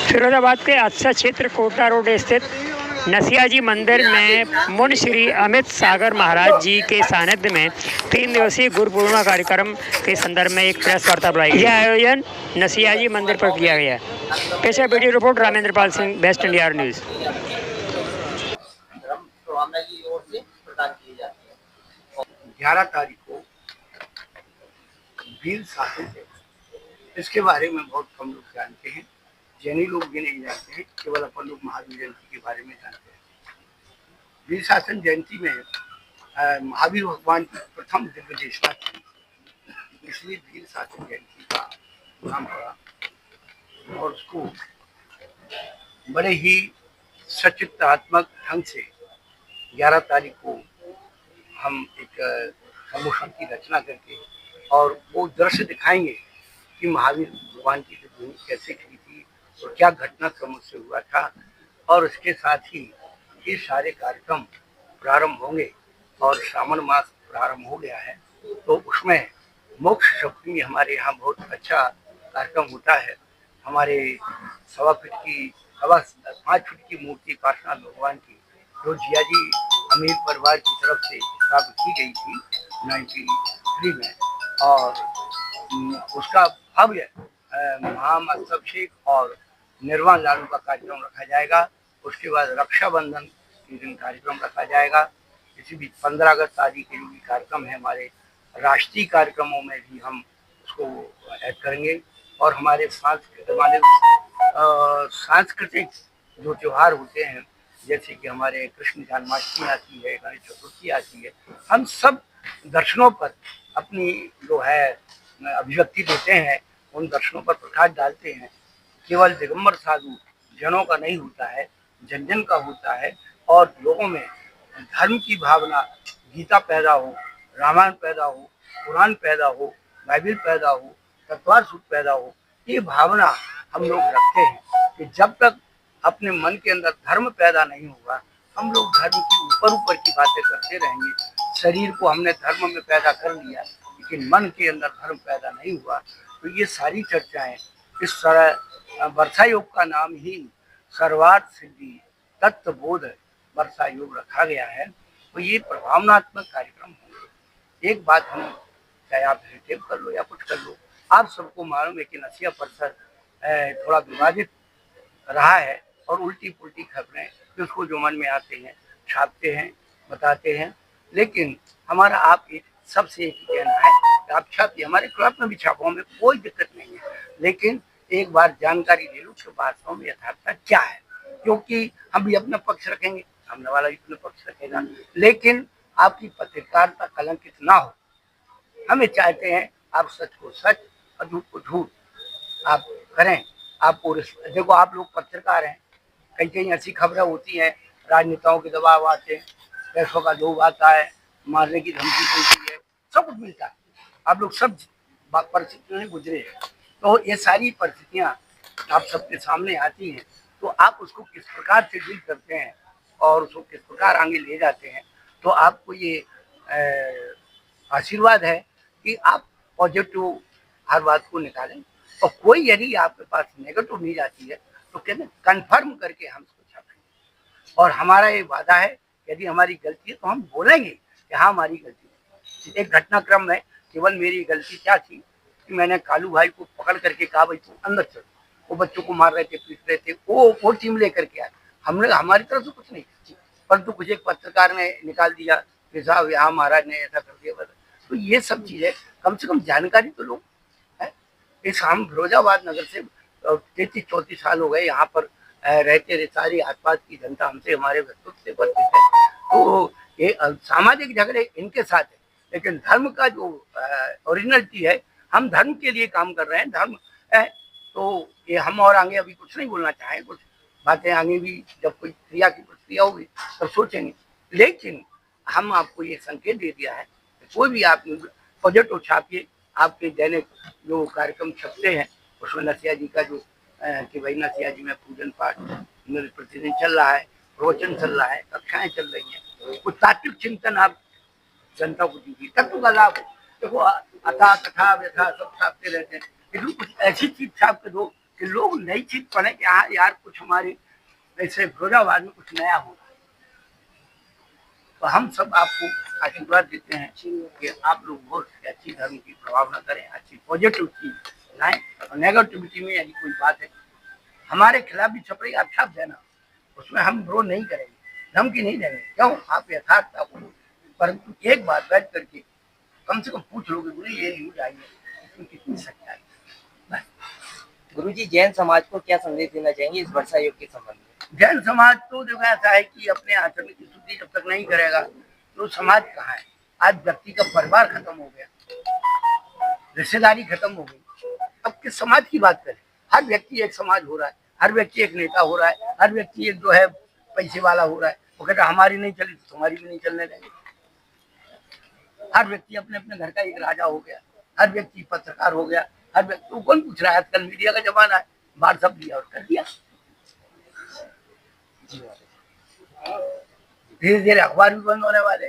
फिरोजाबाद के अच्छा क्षेत्र कोटा रोड स्थित नसियाजी मंदिर में मुन श्री अमित सागर महाराज जी के सानिध्य में 3 दिवसीय गुरु पूर्णिमा कार्यक्रम के संदर्भ में एक प्रेस वार्ता बुलाई गई। यह आयोजन नसियाजी मंदिर पर किया गया। पेश है video report Ramendra Pal Singh, best India news. 11 तारीख को वीर शासन, इसके बारे में बहुत कम लोग जानते हैं। जैनी लोग भी नहीं जानते हैं, केवल अपन लोग महावीर जयंती के बारे में जानते हैं। वीर शासन जयंती में महावीर भगवान की प्रथम दिव्य देशना की, इसलिए वीर शासन जयंती का नाम पड़ा। और उसको बड़े ही सचित्रात्मक ढंग से 11 तारीख को हम एक समूह की रचना करके और वो दृश्य दिखाएंगे कि महावीर भगवान की भूमि कैसे खड़ी थी और क्या घटनाक्रम उससे हुआ था। और इसके साथ ही ये सारे कार्यक्रम प्रारंभ होंगे और श्रावण मास प्रारंभ हो गया है, तो उसमें मोक्ष सप्तमी हमारे यहाँ बहुत अच्छा कार्यक्रम होता है। हमारे 5 फीट की मूर्ति पार्श्वनाथ भगवान की, जो जिया जी अमीर परिवार की तरफ से स्थापित की गई थी 93 में, और उसका भव्य महामस्तक और निर्वाण लाडू का कार्यक्रम रखा जाएगा। उसके बाद रक्षाबंधन के दिन कार्यक्रम रखा जाएगा। इसी बीच 15 अगस्त आदि के जो भी कार्यक्रम है, हमारे राष्ट्रीय कार्यक्रमों में भी हम उसको ऐड करेंगे। और हमारे सांस्कृतिक जो त्यौहार होते हैं, जैसे कि हमारे कृष्ण जन्माष्टमी आती है, गणेश चतुर्थी आती है, हम सब दर्शनों पर अपनी जो है अभिव्यक्ति देते हैं, उन दर्शनों पर प्रकाश डालते हैं। केवल दिगंबर साधु जनों का नहीं होता है, जन जन का होता है। और लोगों में धर्म की भावना, गीता पैदा हो, रामायण पैदा हो, कुरान पैदा हो, बाइबिल पैदा हो, तत्वार सूत्र पैदा हो, ये भावना हम लोग रखते हैं कि जब तक अपने मन के अंदर धर्म पैदा नहीं होगा, हम लोग धर्म की ऊपर की बातें करते रहेंगे। शरीर को हमने धर्म में पैदा कर लिया, लेकिन मन के अंदर धर्म पैदा नहीं हुआ। तो ये सारी चर्चाएं, इस वर्षा योग का नाम ही सर्वार्थ सिद्धि तत्व बोध वर्षा योग रखा गया है। तो ये प्रभावनात्मक कार्यक्रम होंगे। एक बात हम, चाहे आप टेप कर लो या कुछ कर लो, आप सबको मालूम है कि नसिया परिसर थोड़ा विवादित रहा है और उल्टी पुल्टी खबरें उसको जो मन में आते हैं छापते हैं, बताते हैं। लेकिन हमारा आप सबसे एक ही कहना है कि आप छापिए, हमारे खिलाफ में भी छापो, में कोई दिक्कत नहीं है। लेकिन एक बार जानकारी ले लो कि वास्तव में यथार्थता क्या है, क्योंकि हम भी अपना पक्ष रखेंगे, सामने वाला भी अपना पक्ष रखेगा, लेकिन आपकी पत्रकारिता कलंकित ना हो। हमें चाहते हैं आप सच को सच और झूठ को झूठ आप करें। आपको देखो, आप लोग पत्रकार हैं, कई कई ऐसी खबरें होती हैं, राजनेताओं के दबाव आते हैं, पैसों का लोभ आता है, मारने की धमकी मिलती है, सब कुछ मिलता है। आप लोग सब परिस्थितियों में गुजरे हैं, तो ये सारी परिस्थितियां आप सबके सामने आती हैं। तो आप उसको किस प्रकार से डील करते हैं और उसको किस प्रकार आगे ले जाते हैं, तो आपको ये आशीर्वाद है कि आप पॉजिटिव हर बात को निकालें। और कोई यदि आपके पास नेगेटिव न्यूज आती है तो कहते कंफर्म करके हम इसको छापेंगे। और हमारा ये वादा है, यदि हमारी गलती है तो हम बोलेंगे कि हाँ हमारी गलती है। एक घटनाक्रम में केवल मेरी गलती क्या थी कि मैंने कालू भाई को पकड़ करके कहा भाई तू अंदर चल, वो बच्चों को मार रहे थे, पीट रहे थे, वो टीम लेकर के आए। हमने हमारी तरफ से कुछ नहीं की, परंतु कुछ एक पत्रकार ने निकाल दिया कि साहब यहाँ महाराज ने ऐसा कर दिया। तो ये सब चीजें कम से कम जानकारी तो लो। इस हम फिरोजाबाद नगर से 33-34 साल हो गए यहाँ पर रहते रहे, सारी आसपास की जनता हमसे, हमारे व्यक्तित्व से परिचित है। तो ये सामाजिक झगड़े इनके साथ है, लेकिन धर्म का जो ओरिजिनलिटी है, हम धर्म के लिए काम कर रहे हैं, धर्म है। तो ये हम और आगे अभी कुछ नहीं बोलना चाहें, कुछ बातें आगे भी जब कोई क्रिया की प्रक्रिया होगी तब सोचेंगे। लेकिन हम आपको ये संकेत दे दिया है कि कोई भी आप प्रोजेक्ट छापिए, आपके दैनिक जो कार्यक्रम छपते हैं उसमें नसिया जी का जो कि भाई नसिया जी में पूजन पाठ प्रतिदिन चल रहा है, प्रवचन चल रहा है, कक्षाएं चल रही हैं, कुछ तात्विक चिंतन आप जनता को दीजिए, तत्व का लाभ। देखो अथा कथा व्यथा सब छापते रहते हैं, लेकिन कुछ ऐसी चीज छाप के दो कि लोग नई चीज पढ़े कि हाँ यार कुछ हमारे ऐसे फिरोजाबाद में कुछ नया हो रहा है। तो हम सब आपको आशीर्वाद देते हैं कि आप लोग बहुत अच्छी धर्म की प्रभावना करें, अच्छी पॉजिटिव चीज लाएं, और नेगेटिविटी में यदि कोई बात है हमारे खिलाफ भी छप रही आप छाप देना, उसमें हम विरोध नहीं करेंगे, धमकी नहीं देंगे, क्यों आप यथार्थता को, परंतु एक बात बैठ करके कम से कम पूछ लोगे गुरु ये न्यूज आई है इसमें कितनी सच्चाई है। गुरुजी, जैन समाज को क्या संदेश देना चाहेंगे इस वर्षा योग के संबंध में? जैन समाज तो जो ऐसा है कि अपने आचरण की शुद्धि जब तक नहीं करेगा तो समाज कहाँ है। आज व्यक्ति का परिवार खत्म हो गया, रिश्तेदारी खत्म हो गई, अब किस समाज की बात करें। हर व्यक्ति एक समाज हो रहा है, हर व्यक्ति एक नेता हो रहा है, हर व्यक्ति एक जो है पैसे वाला हो रहा है। वो कहता हमारी नहीं चली तो तुम्हारी भी नहीं चलने देंगे। हर व्यक्ति अपने अपने घर का एक राजा हो गया, हर व्यक्ति पत्रकार हो गया, हर व्यक्ति तो कौन पूछ रहा है। आजकल मीडिया का जमाना है, व्हाट्सएप लिया और कर दिया। धीरे धीरे अखबार भी बंद होने वाले।